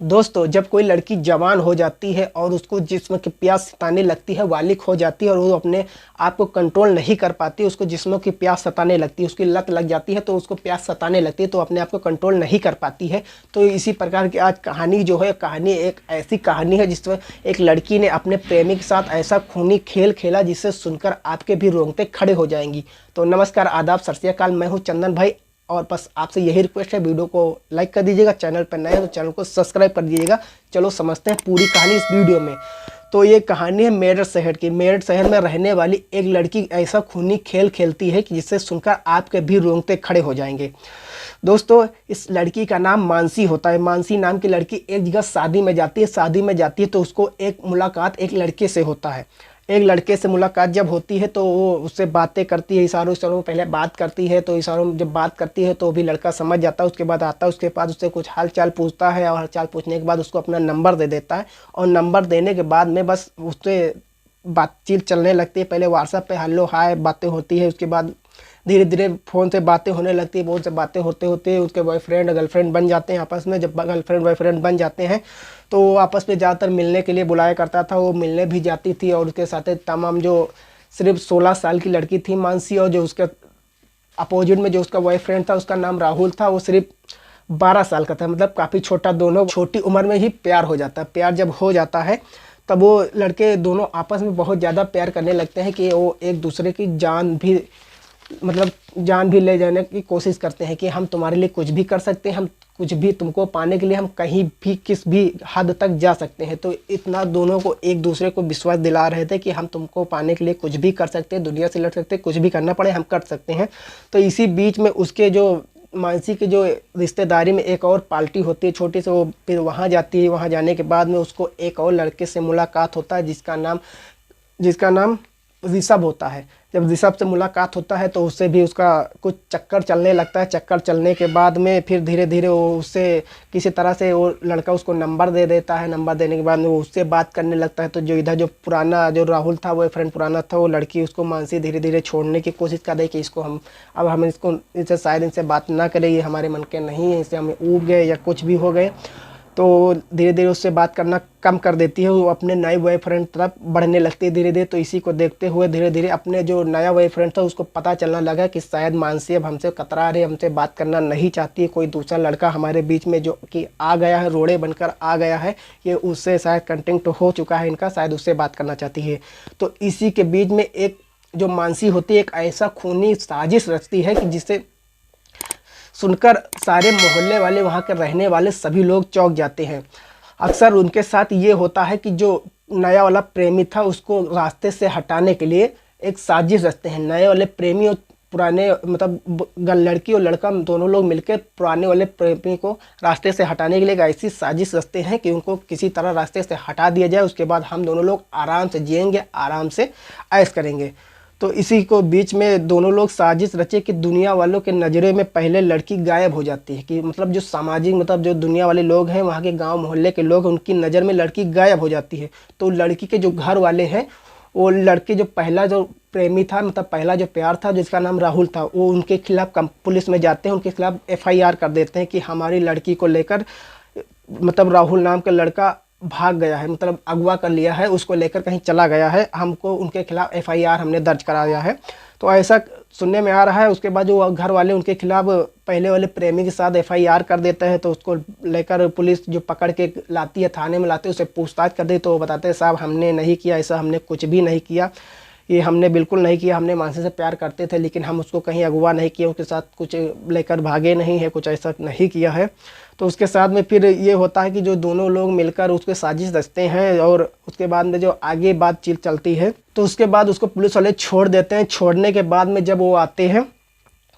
दोस्तों, जब कोई लड़की जवान हो जाती है और उसको जिस्म की प्यास सताने लगती है, वालिक हो जाती है और वो अपने आप को कंट्रोल नहीं कर पाती, उसको जिस्म की प्यास सताने लगती है, उसकी लत लग जाती है तो उसको प्यास सताने लगती है तो अपने आप को कंट्रोल नहीं कर पाती है। तो इसी प्रकार की आज कहानी जो है, कहानी एक ऐसी कहानी है जिसमें एक लड़की ने अपने प्रेमी के साथ ऐसा खूनी खेल खेला जिससे सुनकर आपके भी रोंगटे खड़े हो जाएंगी। तो नमस्कार, आदाब, सत श्री अकाल, मैं हूँ चंदन भाई। और बस आपसे यही रिक्वेस्ट है, वीडियो को लाइक कर दीजिएगा, चैनल पर नए हैं तो चैनल को सब्सक्राइब कर दीजिएगा। चलो समझते हैं पूरी कहानी इस वीडियो में। तो ये कहानी है मेरठ शहर की। मेरठ शहर में रहने वाली एक लड़की ऐसा खूनी खेल खेलती है कि जिससे सुनकर आपके भी रोंगटे खड़े हो जाएंगे। दोस्तों, इस लड़की का नाम मानसी होता है। मानसी नाम की लड़की एक जगह शादी में जाती है। शादी में जाती है तो उसको एक मुलाकात एक लड़के से होता है। एक लड़के से मुलाकात जब होती है तो वो उससे बातें करती है, इशारों इशारों में पहले बात करती है। तो इशारों में जब बात करती है तो भी लड़का समझ जाता है। उसके बाद आता है, उसके बाद उससे कुछ हाल चाल पूछता है और हाल चाल पूछने के बाद उसको अपना नंबर दे देता है। और नंबर देने के बाद में बस उससे बातचीत चलने लगती है। पहले व्हाट्सएप पे हेलो हाय बातें होती है, उसके बाद धीरे धीरे फ़ोन से बातें होने लगती है। फ़ोन से बातें होते होते उसके बॉयफ्रेंड गर्लफ्रेंड बन जाते हैं आपस में। जब गर्लफ्रेंड बॉयफ्रेंड बन जाते हैं तो वो आपस में ज़्यादातर मिलने के लिए बुलाया करता था। वो मिलने भी जाती थी और उसके साथ तमाम जो सिर्फ 16 साल की लड़की थी मानसी, और जो उसके अपोजिट में जो उसका बॉयफ्रेंड था उसका नाम राहुल था, वो सिर्फ 12 साल का था। मतलब काफ़ी छोटा। दोनों छोटी उम्र में ही प्यार हो जाता है। प्यार जब हो जाता है तब वो लड़के दोनों आपस में बहुत ज़्यादा प्यार करने लगते हैं कि वो एक दूसरे की जान भी, मतलब जान भी ले जाने की कोशिश करते हैं कि हम तुम्हारे लिए कुछ भी कर सकते हैं, हम कुछ भी तुमको पाने के लिए हम कहीं भी किस भी हद तक जा सकते हैं। तो इतना दोनों को एक दूसरे को विश्वास दिला रहे थे कि हम तुमको पाने के लिए कुछ भी कर सकते हैं, दुनिया से लड़ सकते हैं, कुछ भी करना पड़े हम कर सकते हैं। तो इसी बीच में उसके जो मानसी के जो रिश्तेदारी में एक और पार्टी होती है छोटी सी, वो फिर वहाँ जाती है। वहाँ जाने के बाद में उसको एक और लड़के से मुलाकात होता है जिसका नाम ऋषभ होता है। जब ऋषभ से मुलाकात होता है तो उससे भी उसका कुछ चक्कर चलने लगता है। चक्कर चलने के बाद में फिर धीरे धीरे वो उससे किसी तरह से वो लड़का उसको नंबर दे देता है। नंबर देने के बाद में वो उससे बात करने लगता है। तो जो इधर जो पुराना जो राहुल था, वो फ्रेंड पुराना था, वो लड़की उसको मानसी धीरे धीरे छोड़ने की कोशिश कर रही कि इसको हम इसको इनसे शायद इनसे बात ना करें, ये हमारे मन के नहीं है, इससे हम ऊब गए या कुछ भी हो गए। तो धीरे धीरे उससे बात करना कम कर देती है। वो अपने नए बॉयफ्रेंड तरफ बढ़ने लगती है धीरे धीरे। तो इसी को देखते हुए धीरे धीरे अपने जो नया बॉयफ्रेंड था उसको पता चलने लगा कि शायद मानसी अब हमसे कतरा रही, हमसे बात करना नहीं चाहती है। कोई दूसरा लड़का हमारे बीच में जो कि आ गया है, रोड़े बनकर आ गया है, ये उससे शायद कंटेंट हो चुका है इनका, शायद उससे बात करना चाहती है। तो इसी के बीच में एक जो मानसी होती है एक ऐसा खूनी साजिश रचती है कि जिससे सुनकर सारे मोहल्ले वाले, वहाँ के रहने वाले सभी लोग चौंक जाते हैं। अक्सर उनके साथ ये होता है कि जो नया वाला प्रेमी था उसको रास्ते से हटाने के लिए एक साजिश रचते हैं। नए वाले प्रेमी और पुराने, मतलब लड़की और लड़का दोनों लोग मिलकर पुराने वाले प्रेमी को रास्ते से हटाने के लिए एक ऐसी साजिश रचते हैं कि उनको किसी तरह रास्ते से हटा दिया जाए। उसके बाद हम दोनों लोग आराम से जिएंगे, आराम से ऐश करेंगे। तो इसी को बीच में दोनों लोग साजिश रचे कि दुनिया वालों के नज़रे में पहले लड़की गायब हो जाती है। कि मतलब जो सामाजिक, मतलब जो दुनिया वाले लोग हैं, वहाँ के गांव मोहल्ले के लोग, उनकी नज़र में लड़की गायब हो जाती है। तो लड़की के जो घर वाले हैं, वो लड़के जो पहला जो प्रेमी था, मतलब पहला जो प्यार था जिसका नाम राहुल था, वो उनके खिलाफ पुलिस में जाते हैं, उनके खिलाफ FIR कर देते हैं कि हमारी लड़की को लेकर, मतलब राहुल नाम का लड़का भाग गया है, मतलब अगवा कर लिया है, उसको लेकर कहीं चला गया है, हमको उनके खिलाफ FIR हमने दर्ज कराया है। तो ऐसा सुनने में आ रहा है। उसके बाद जो घर वाले उनके खिलाफ पहले वाले प्रेमी के साथ FIR कर देते हैं। तो उसको लेकर पुलिस जो पकड़ के लाती है, थाने में लाते हैं, उसे पूछताछ कर दे। तो वो बताते हैं साहब हमने नहीं किया ऐसा, हमने कुछ भी नहीं किया, ये हमने बिल्कुल नहीं किया। हमने मानसी से प्यार करते थे लेकिन हम उसको कहीं अगवा नहीं किया, उसके साथ कुछ लेकर भागे नहीं है, कुछ ऐसा नहीं किया है। तो उसके साथ में फिर ये होता है कि जो दोनों लोग मिलकर उसके साजिश रचते हैं और उसके बाद में जो आगे बातचीत चलती है तो उसके बाद उसको पुलिस वाले छोड़ देते हैं। छोड़ने के बाद में जब वो आते हैं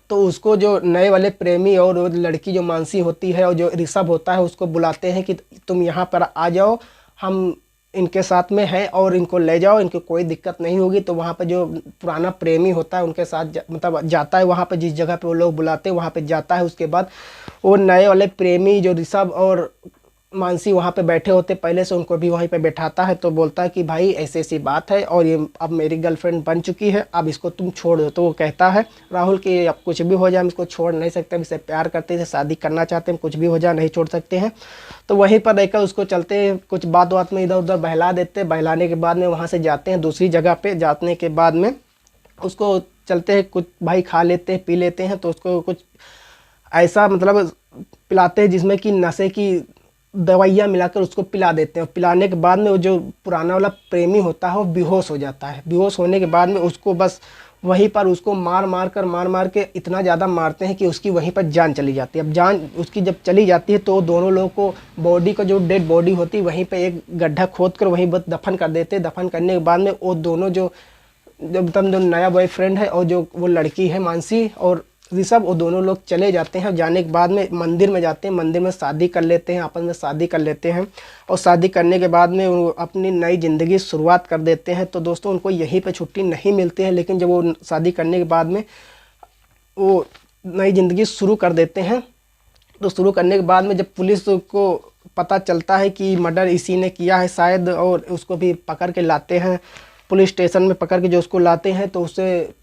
तो उसको जो नए वाले प्रेमी और वो लड़की जो मानसी होती है और जो ऋषभ होता है उसको बुलाते हैं कि तुम यहाँ पर आ जाओ, हम इनके साथ में हैं और इनको ले जाओ, इनको कोई दिक्कत नहीं होगी। तो वहाँ पर जो पुराना प्रेमी होता है उनके साथ मतलब जाता है, वहाँ पर जिस जगह पे वो लोग बुलाते हैं वहाँ पे जाता है। उसके बाद वो नए वाले प्रेमी जो ऋषभ और मानसी वहाँ पे बैठे होते पहले से, उनको भी वहीं पे बैठाता है। तो बोलता है कि भाई ऐसी ऐसी बात है और ये अब मेरी गर्लफ्रेंड बन चुकी है, अब इसको तुम छोड़ दो। तो वो कहता है राहुल कि अब कुछ भी हो जाए हम इसको छोड़ नहीं सकते, हम इससे प्यार करते हैं, शादी करना चाहते हैं, कुछ भी हो जाए नहीं छोड़ सकते हैं। तो वहीं पर रहकर उसको चलते कुछ बात में इधर उधर बहला देते, बहलाने के बाद में वहाँ से जाते हैं दूसरी जगह पे। जाने के बाद में उसको चलते हैं, कुछ भाई खा लेते हैं पी लेते हैं, तो उसको कुछ ऐसा मतलब पिलाते हैं जिसमें कि नशे की दवाइयाँ मिलाकर उसको पिला देते हैं। और पिलाने के बाद में वो जो पुराना वाला प्रेमी होता है वो बेहोश हो जाता है। बेहोश होने के बाद में उसको बस वहीं पर उसको मार के इतना ज़्यादा मारते हैं कि उसकी वहीं पर जान चली जाती है। अब जान उसकी जब चली जाती है तो दोनों लोगों को बॉडी का जो डेड बॉडी होती है वहीं पर एक गड्ढा खोद कर वहीं बस दफन कर देते हैं। दफन करने के बाद में वो दोनों जो मतलब जो नया बॉयफ्रेंड है और जो वो लड़की है मानसी और ऋषभ, वो दोनों लोग चले जाते हैं। जाने के बाद में मंदिर में जाते हैं, मंदिर में शादी कर लेते हैं, आपस में शादी कर लेते हैं। और शादी करने के बाद में वो अपनी नई ज़िंदगी शुरुआत कर देते हैं। तो दोस्तों उनको यहीं पे छुट्टी नहीं मिलती है, लेकिन जब वो शादी करने के बाद में वो नई ज़िंदगी शुरू कर देते हैं, तो शुरू करने के बाद में जब पुलिस को पता चलता है कि मर्डर इसी ने किया है शायद, और उसको भी पकड़ के लाते हैं पुलिस स्टेशन में, पकड़ के जो उसको लाते हैं तो उसे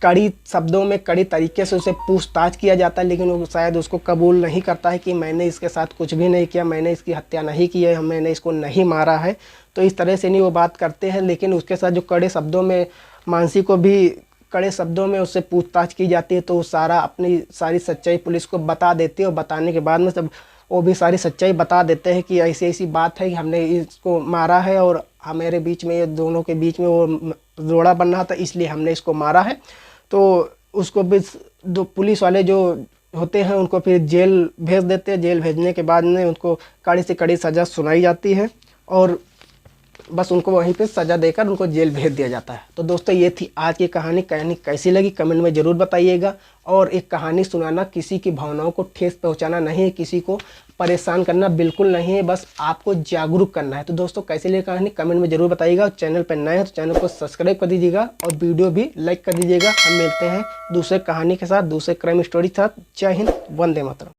कड़ी शब्दों में कड़ी तरीके से उसे पूछताछ किया जाता है। लेकिन वो शायद उसको कबूल नहीं करता है कि मैंने इसके साथ कुछ भी नहीं किया, मैंने इसकी हत्या नहीं की है, मैंने इसको नहीं मारा है। तो इस तरह से नहीं वो बात करते हैं। लेकिन उसके साथ जो कड़े शब्दों में मानसी को भी कड़े शब्दों में उससे पूछताछ की जाती है, तो वो सारा अपनी सारी सच्चाई पुलिस को बता देते हैं। और बताने के बाद में सब वो भी सारी सच्चाई बता देते हैं कि ऐसी ऐसी बात है कि हमने इसको मारा है और हमारे बीच में, ये दोनों के बीच में वो जोड़ा बन रहा था, इसलिए हमने इसको मारा है। तो उसको भी दो पुलिस वाले जो होते हैं उनको फिर जेल भेज देते हैं। जेल भेजने के बाद में उनको कड़ी से कड़ी सज़ा सुनाई जाती है और बस उनको वहीं पे सज़ा देकर उनको जेल भेज दिया जाता है। तो दोस्तों ये थी आज की कहानी कैसी लगी कमेंट में ज़रूर बताइएगा। और एक कहानी सुनाना किसी की भावनाओं को ठेस पहुंचाना नहीं है, किसी को परेशान करना बिल्कुल नहीं है, बस आपको जागरूक करना है। तो दोस्तों कैसी लगी कहानी कमेंट में ज़रूर बताइएगा। और चैनल पर नए हैं तो चैनल को सब्सक्राइब कर दीजिएगा और वीडियो भी लाइक कर दीजिएगा। हम मिलते हैं दूसरे कहानी के साथ, दूसरे क्राइम स्टोरी के साथ। जय हिंद, वंदे मातरम।